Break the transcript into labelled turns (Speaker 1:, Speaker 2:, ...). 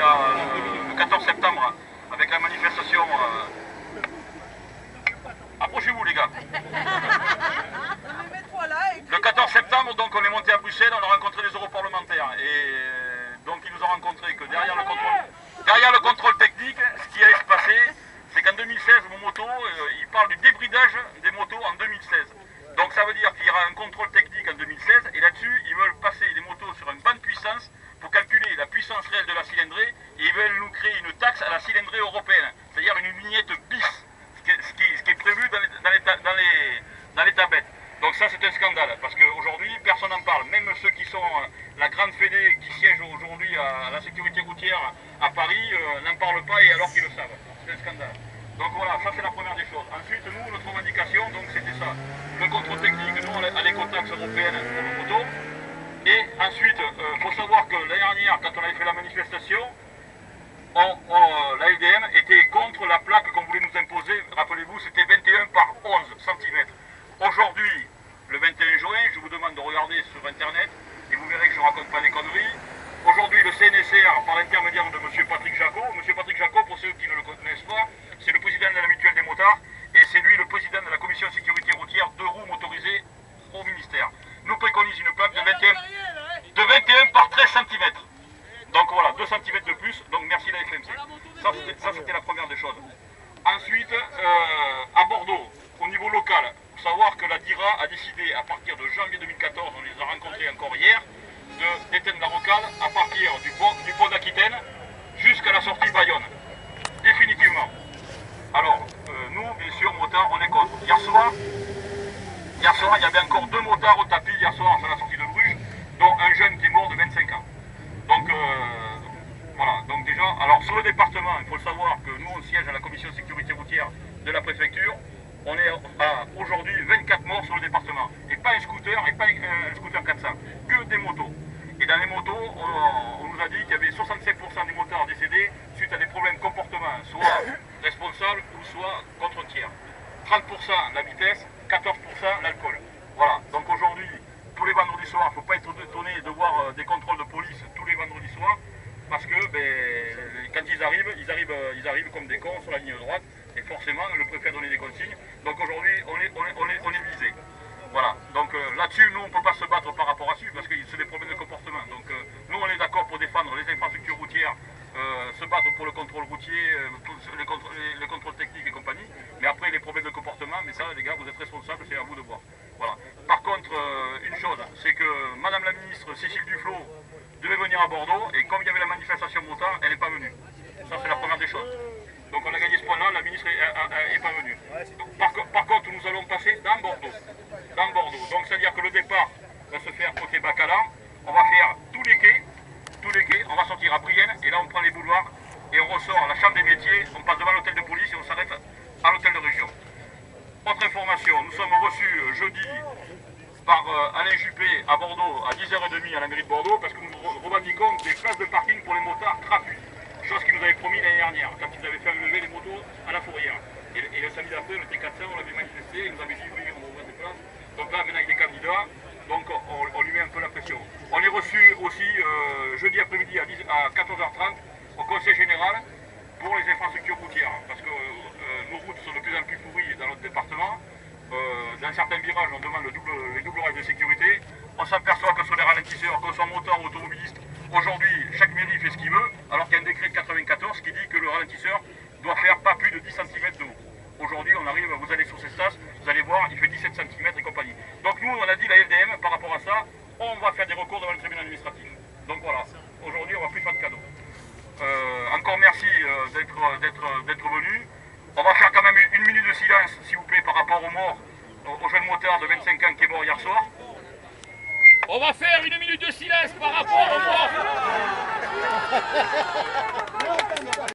Speaker 1: y a le 14 septembre, avec la manifestation. Approchez-vous les gars. Le 14 septembre, donc on est monté à Bruxelles, on a rencontré les europarlementaires. Et donc ils nous ont rencontré que derrière le contrôle technique, ce qui allait se passer, c'est qu'en 2016, mon moto, il parle du débridage des motos en 2016. Donc ça veut dire qu'il y aura un contrôle technique en 2016 et là-dessus, ils veulent passer les motos sur une bande puissance pour calculer la puissance réelle de la cylindrée et ils veulent nous créer une taxe à la cylindrée européenne, c'est-à-dire une vignette bis, ce qui est prévu dans les tablettes. Donc ça c'est un scandale parce qu'aujourd'hui personne n'en parle, même ceux qui sont la grande fédé qui siège aujourd'hui à la sécurité routière à Paris n'en parlent pas et alors qu'ils le savent. C'est un scandale. Donc voilà, ça c'est la première des choses. Ensuite, nous, notre revendication, donc c'était ça. Le contrôle technique, nous, on a l'écotaxe européenne pour nos motos. Et ensuite, il faut savoir que l'année dernière, quand on avait fait la manifestation, la LDM était contre la plaque qu'on voulait nous imposer. Rappelez-vous, c'était 21 par 11 cm. Aujourd'hui, le 21 juin, je vous demande de regarder sur Internet et vous verrez que je ne raconte pas des conneries. Aujourd'hui, le CNSR, par l'intermédiaire de M. Patrick Jacot, pour ceux qui ne le connaissent pas, c'est le président de la mutuelle des motards et c'est lui le président de la commission de sécurité routière 2 roues motorisées au ministère. Nous préconise une plaque de 21 par 13 cm. Donc voilà, 2 cm de plus, donc merci la FMC. Ça c'était la première des choses. Ensuite, à Bordeaux, au niveau local, il faut savoir que la DIRA a décidé à partir de janvier 2014, on les a rencontrés encore hier, d'éteindre la rocade à partir du pont d'Aquitaine jusqu'à la sortie Bayonne. Définitivement. Alors, nous, bien sûr, motards, on est contre. Hier soir, il y avait encore 2 motards au tapis, hier soir, à la sortie de Bruges, dont un jeune qui est mort de 25 ans. Donc, voilà. Donc déjà, alors sur le département, il faut le savoir que nous, on siège à la commission de sécurité routière de la préfecture. On est à aujourd'hui 24 morts sur le département. Et pas un scooter, et pas un scooter 400, que des motos. Et dans les motos, on nous a dit qu'il y avait 67% des motards décédés suite à des problèmes de comportement, soit responsables ou soit contre tiers. 30% la vitesse, 14% l'alcool. Voilà, donc aujourd'hui, tous les vendredis soirs, il ne faut pas être étonné de voir des contrôles de police tous les vendredis soirs, parce que quand ils arrivent comme des cons sur la ligne droite, et forcément le préfet a donné des consignes. Donc aujourd'hui, on est visé. Voilà, donc là-dessus, nous, on ne peut pas se battre par rapport à ça, parce que c'est des problèmes de comportement. Donc nous, on est d'accord pour défendre les infrastructures routières, se battre pour le contrôle routier, pour les contrôles techniques et compagnie. Mais après, les problèmes de comportement, mais ça, les gars, vous êtes responsables, c'est à vous de voir. Voilà. Par contre, une chose, c'est que Madame la ministre Cécile Duflot devait venir à Bordeaux, et comme il y avait la manifestation motard, elle n'est pas venue. Ça, c'est la première des choses. Donc on a gagné ce point-là, la ministre n'est pas venue. Par contre, nous allons passer dans Bordeaux. Donc c'est-à-dire que le départ va se faire côté Bacalan, on va faire tous les quais, on va sortir à Brienne, et là on prend les boulevards, et on ressort à la chambre des métiers, on passe devant l'hôtel de police et on s'arrête à l'hôtel de région. Autre information, nous sommes reçus jeudi par Alain Juppé à Bordeaux à 10h30 à la mairie de Bordeaux, parce que nous revendiquons des places de parking pour les motards gratuites. Chose qu'ils nous avaient promis l'année dernière, quand ils avaient fait enlever les motos à la fourrière. Et le samedi d'après, on était 400, on l'avait manifesté, ils nous avaient dit oui, on va ouvrir des places. Donc là, maintenant, il est candidat, donc on lui met un peu la pression. On est reçu aussi jeudi après-midi à 14h30 au Conseil Général pour les infrastructures routières, parce que nos routes sont de plus en plus pourries dans notre département. Dans certains virages, on demande les doubles règles de sécurité. On s'aperçoit que sur les ralentisseurs, qu'on soit motards ou automobiliste, aujourd'hui, chaque mairie fait ce qu'il veut, alors qu'il y a un décret de 94 qui dit que le ralentisseur doit faire pas plus de 10 cm de haut. Aujourd'hui, on arrive, vous allez sur ces stas, vous allez voir, il fait 17 cm et compagnie. Donc nous, on a dit la LDM, par rapport à ça, on va faire des recours devant le tribunal administratif. Donc voilà, aujourd'hui, on ne va plus faire de cadeaux. Encore merci d'être venu. On va faire quand même une minute de silence, s'il vous plaît, par rapport aux morts, au jeune motard de 25 ans qui est mort hier soir. On va faire une minute de silence par rapport aux morts.